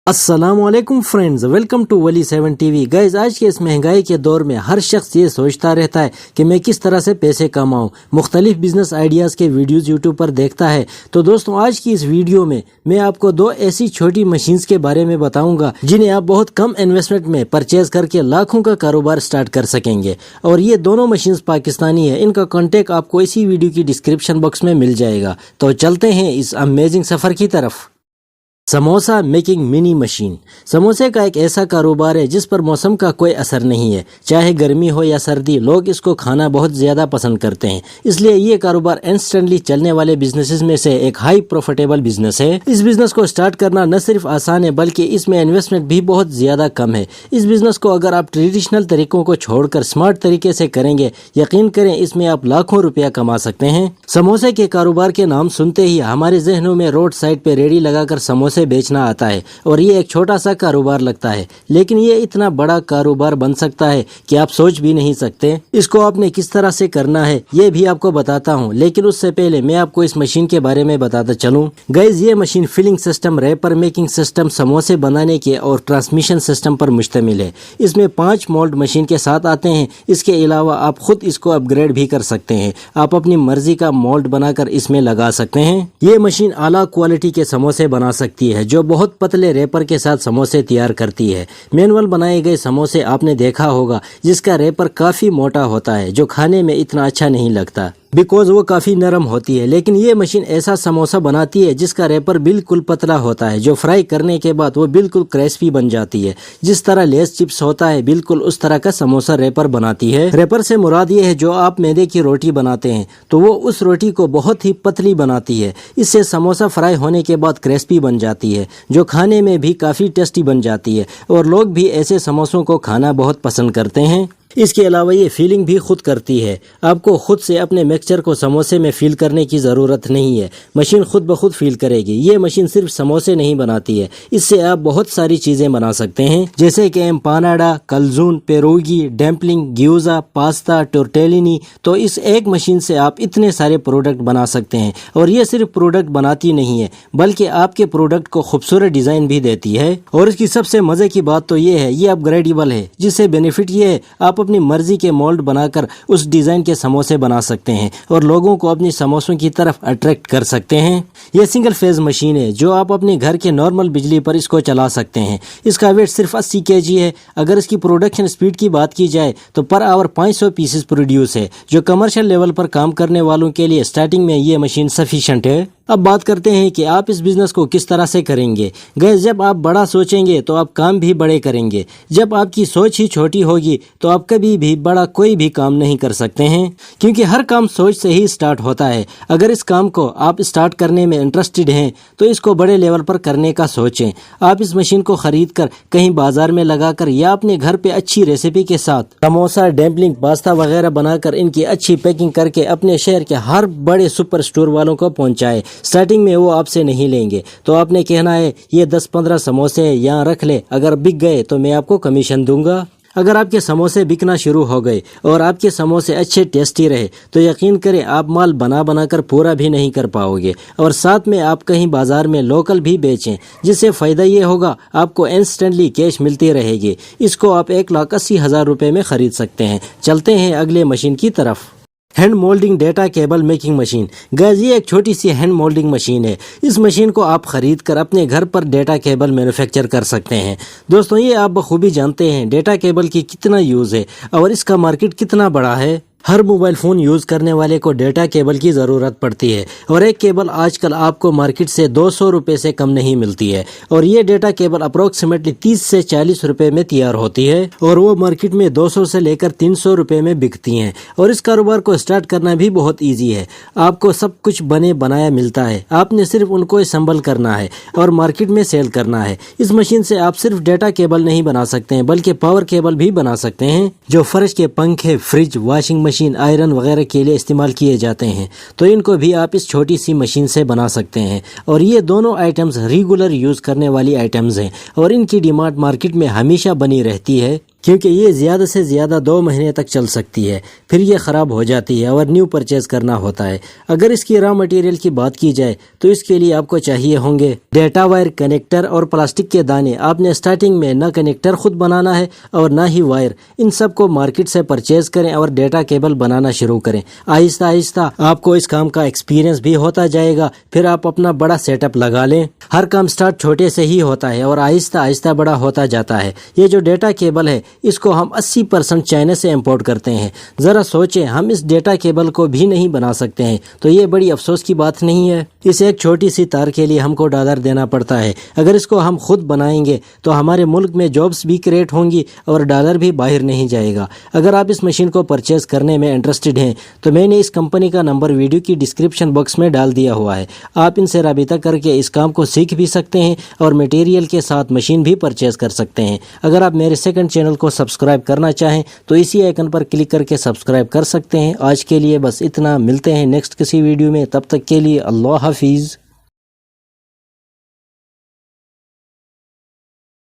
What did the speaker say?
السلام علیکم friends, welcome to ولی 7 ٹی وی۔ گائز، آج کے اس مہنگائی کے دور میں ہر شخص یہ سوچتا رہتا ہے کہ میں کس طرح سے پیسے کماؤں، مختلف بزنس آئیڈیاز کے ویڈیوز یوٹیوب پر دیکھتا ہے۔ تو دوستوں، آج کی اس ویڈیو میں آپ کو دو ایسی چھوٹی مشینز کے بارے میں بتاؤں گا جنہیں آپ بہت کم انویسٹمنٹ میں پرچیز کر کے لاکھوں کا کاروبار سٹارٹ کر سکیں گے، اور یہ دونوں مشینز پاکستانی ہے۔ ان کا کانٹیکٹ آپ کو اسی ویڈیو کی ڈسکرپشن باکس میں مل جائے گا۔ تو چلتے ہیں اس امیزنگ سفر کی طرف۔ Samosa making money machine. سموسے کا ایک ایسا کاروبار ہے جس پر موسم کا کوئی اثر نہیں ہے، چاہے گرمی ہو یا سردی، لوگ اس کو کھانا بہت زیادہ پسند کرتے ہیں۔ اس لیے یہ کاروبار انسٹنٹلی چلنے والے بزنسز میں سے ایک ہائی پروفیٹیبل بزنس ہے۔ اس بزنس کو سٹارٹ کرنا نہ صرف آسان ہے بلکہ اس میں انویسٹمنٹ بھی بہت زیادہ کم ہے۔ اس بزنس کو اگر آپ ٹریڈیشنل طریقوں کو چھوڑ کر سمارٹ طریقے سے کریں گے، یقین کریں اس میں آپ لاکھوں روپیہ کما سکتے ہیں۔ سموسے کے کاروبار کے نام سنتے ہی ہمارے ذہنوں میں روڈ سائڈ پہ ریڑھی لگا کر سموسے بیچنا آتا ہے، اور یہ ایک چھوٹا سا کاروبار لگتا ہے، لیکن یہ اتنا بڑا کاروبار بن سکتا ہے کہ آپ سوچ بھی نہیں سکتے۔ اس کو آپ نے کس طرح سے کرنا ہے یہ بھی آپ کو بتاتا ہوں، لیکن اس سے پہلے میں آپ کو اس مشین کے بارے میں بتاتا چلوں۔ گائز، یہ machine filling system, wrapper making system, سموسے بنانے کے اور ٹرانسمیشن سسٹم پر مشتمل ہے۔ اس میں 5 مولڈ مشین کے ساتھ آتے ہیں۔ اس کے علاوہ آپ خود اس کو اپ گریڈ بھی کر سکتے ہیں۔ آپ اپنی مرضی کا مولڈ بنا کر اس میں لگا سکتے ہیں۔ یہ مشین اعلیٰ کوالٹی کے سموسے بنا سکتی ہے جو بہت پتلے ریپر کے ساتھ سموسے تیار کرتی ہے۔ مینول بنائے گئے سموسے آپ نے دیکھا ہوگا جس کا ریپر کافی موٹا ہوتا ہے، جو کھانے میں اتنا اچھا نہیں لگتا بیکوز وہ کافی نرم ہوتی ہے، لیکن یہ مشین ایسا سموسا بناتی ہے جس کا ریپر بالکل پتلا ہوتا ہے، جو فرائی کرنے کے بعد وہ بالکل کرسپی بن جاتی ہے۔ جس طرح لیس چپس ہوتا ہے، بالکل اس طرح کا سموسا ریپر بناتی ہے۔ ریپر سے مراد یہ ہے جو آپ میدے کی روٹی بناتے ہیں تو وہ اس روٹی کو بہت ہی پتلی بناتی ہے۔ اس سے سموسا فرائی ہونے کے بعد کرسپی بن جاتی ہے، جو کھانے میں بھی کافی ٹیسٹی بن جاتی ہے، اور لوگ بھی ایسے سموسوں کو کھانا بہت پسند کرتے ہیں۔ اس کے علاوہ یہ فیلنگ بھی خود کرتی ہے۔ آپ کو خود سے اپنے مکسچر کو سموسے میں فیل کرنے کی ضرورت نہیں ہے، مشین خود بخود فیل کرے گی۔ یہ مشین صرف سموسے نہیں بناتی ہے، اس سے آپ بہت ساری چیزیں بنا سکتے ہیں، جیسے کہ ایمپاناڈا، کلزون، پیروگی، ڈیمپلنگ، گیوزا، پاستا، ٹورٹیلینی۔ تو اس ایک مشین سے آپ اتنے سارے پروڈکٹ بنا سکتے ہیں، اور یہ صرف پروڈکٹ بناتی نہیں ہے بلکہ آپ کے پروڈکٹ کو خوبصورت ڈیزائن بھی دیتی ہے۔ اور اس کی سب سے مزے کی بات تو یہ ہے، یہ اپ گریڈیبل ہے، جس سے بینیفٹ یہ ہے آپ اپنی مرضی کے مولڈ بنا کر اس ڈیزائن کے سموسے بنا سکتے ہیں اور لوگوں کو اپنی سموسوں کی طرف اٹریکٹ کر سکتے ہیں۔ یہ سنگل فیز مشین ہے جو آپ اپنے گھر کے نارمل بجلی پر اس کو چلا سکتے ہیں۔ اس کا ویٹ صرف 80 kg ہے۔ اگر اس کی پروڈکشن سپیڈ کی بات کی جائے تو پر آور 500 پیسز پروڈیوس ہے، جو کمرشل لیول پر کام کرنے والوں کے لیے سٹارٹنگ میں یہ مشین سفیشینٹ ہے۔ اب بات کرتے ہیں کہ آپ اس بزنس کو کس طرح سے کریں گے۔ گائز، جب آپ بڑا سوچیں گے تو آپ کام بھی بڑے کریں گے۔ جب آپ کی سوچ ہی چھوٹی ہوگی تو آپ کبھی بھی بڑا کوئی بھی کام نہیں کر سکتے ہیں، کیونکہ ہر کام سوچ سے ہی سٹارٹ ہوتا ہے۔ اگر اس کام کو آپ سٹارٹ کرنے میں انٹرسٹڈ ہیں تو اس کو بڑے لیول پر کرنے کا سوچیں۔ آپ اس مشین کو خرید کر کہیں بازار میں لگا کر یا اپنے گھر پہ اچھی ریسیپی کے ساتھ سموسا، ڈیمپلنگ، پاستا وغیرہ بنا کر ان کی اچھی پیکنگ کر کے اپنے شہر کے ہر بڑے سپر اسٹور والوں کو پہنچائے۔ سٹارٹنگ میں وہ آپ سے نہیں لیں گے، تو آپ نے کہنا ہے یہ 10-15 سموسے یہاں رکھ لے، اگر بک گئے تو میں آپ کو کمیشن دوں گا۔ اگر آپ کے سموسے بکنا شروع ہو گئے اور آپ کے سموسے اچھے ٹیسٹی رہے تو یقین کریں آپ مال بنا کر پورا بھی نہیں کر پاؤ گے، اور ساتھ میں آپ کہیں بازار میں لوکل بھی بیچیں، جس سے فائدہ یہ ہوگا آپ کو انسٹنٹلی کیش ملتی رہے گی۔ اس کو آپ 1,80,000 روپے میں خرید سکتے ہیں۔ چلتے ہیں اگلے مشین کی طرف۔ Hand moulding data cable making machine. Guys, یہ ایک چھوٹی سی ہینڈ مولڈنگ مشین ہے۔ اس مشین کو آپ خرید کر اپنے گھر پر ڈیٹا کیبل مینوفیکچر کر سکتے ہیں۔ دوستوں، یہ آپ بخوبی جانتے ہیں ڈیٹا کیبل کی کتنا یوز ہے اور اس کا مارکیٹ کتنا بڑا ہے۔ ہر موبائل فون یوز کرنے والے کو ڈیٹا کیبل کی ضرورت پڑتی ہے، اور ایک کیبل آج کل آپ کو مارکیٹ سے 200 روپے سے کم نہیں ملتی ہے، اور یہ ڈیٹا کیبل اپروکسیمیٹلی 30 سے 40 روپے میں تیار ہوتی ہے، اور وہ مارکیٹ میں 200 سے لے کر 300 روپے میں بکتی ہیں۔ اور اس کاروبار کو سٹارٹ کرنا بھی بہت ایزی ہے۔ آپ کو سب کچھ بنے بنایا ملتا ہے، آپ نے صرف ان کو اسمبل کرنا ہے اور مارکیٹ میں سیل کرنا ہے۔ اس مشین سے آپ صرف ڈیٹا کیبل نہیں بنا سکتے ہیں بلکہ پاور کیبل بھی بنا سکتے ہیں، جو فرش کے پنکھے، فریج، واشنگ مشین، آئرن وغیرہ کے لیے استعمال کیے جاتے ہیں، تو ان کو بھی آپ اس چھوٹی سی مشین سے بنا سکتے ہیں۔ اور یہ دونوں آئٹمز ریگولر یوز کرنے والی آئٹمز ہیں، اور ان کی ڈیمانڈ مارکیٹ میں ہمیشہ بنی رہتی ہے۔ کیونکہ یہ زیادہ سے زیادہ 2 مہینے تک چل سکتی ہے، پھر یہ خراب ہو جاتی ہے اور نیو پرچیز کرنا ہوتا ہے۔ اگر اس کی را مٹیریل کی بات کی جائے تو اس کے لیے آپ کو چاہیے ہوں گے ڈیٹا وائر، کنیکٹر اور پلاسٹک کے دانے۔ آپ نے سٹارٹنگ میں نہ کنیکٹر خود بنانا ہے اور نہ ہی وائر، ان سب کو مارکیٹ سے پرچیز کریں اور ڈیٹا کیبل بنانا شروع کریں۔ آہستہ آہستہ آپ کو اس کام کا ایکسپیرینس بھی ہوتا جائے گا، پھر آپ اپنا بڑا سیٹ اپ لگا لیں۔ ہر کام سٹارٹ چھوٹے سے ہی ہوتا ہے اور آہستہ آہستہ بڑا ہوتا جاتا ہے۔ یہ جو ڈیٹا کیبل ہے اس کو ہم 80% چائنا سے امپورٹ کرتے ہیں۔ ذرا سوچیں، ہم اس ڈیٹا کیبل کو بھی نہیں بنا سکتے ہیں تو یہ بڑی افسوس کی بات نہیں ہے؟ اس ایک چھوٹی سی تار کے لیے ہم کو $1 دینا پڑتا ہے۔ اگر اس کو ہم خود بنائیں گے تو ہمارے ملک میں جابس بھی کریٹ ہوں گی اور $1 بھی باہر نہیں جائے گا۔ اگر آپ اس مشین کو پرچیز کرنے میں انٹرسٹڈ ہیں تو میں نے اس کمپنی کا نمبر ویڈیو کی ڈسکرپشن باکس میں ڈال دیا ہوا ہے۔ آپ ان سے رابطہ کر کے اس کام کو سیکھ بھی سکتے ہیں اور مٹیریل کے ساتھ مشین بھی پرچیز کر سکتے ہیں۔ اگر آپ میرے سیکنڈ چینل کو سبسکرائب کرنا چاہیں تو اسی آئیکن پر کلک کر کے سبسکرائب کر سکتے ہیں۔ آج کے لیے بس اتنا، ملتے ہیں نیکسٹ کسی ویڈیو میں، تب تک کے لیے اللہ حافظ۔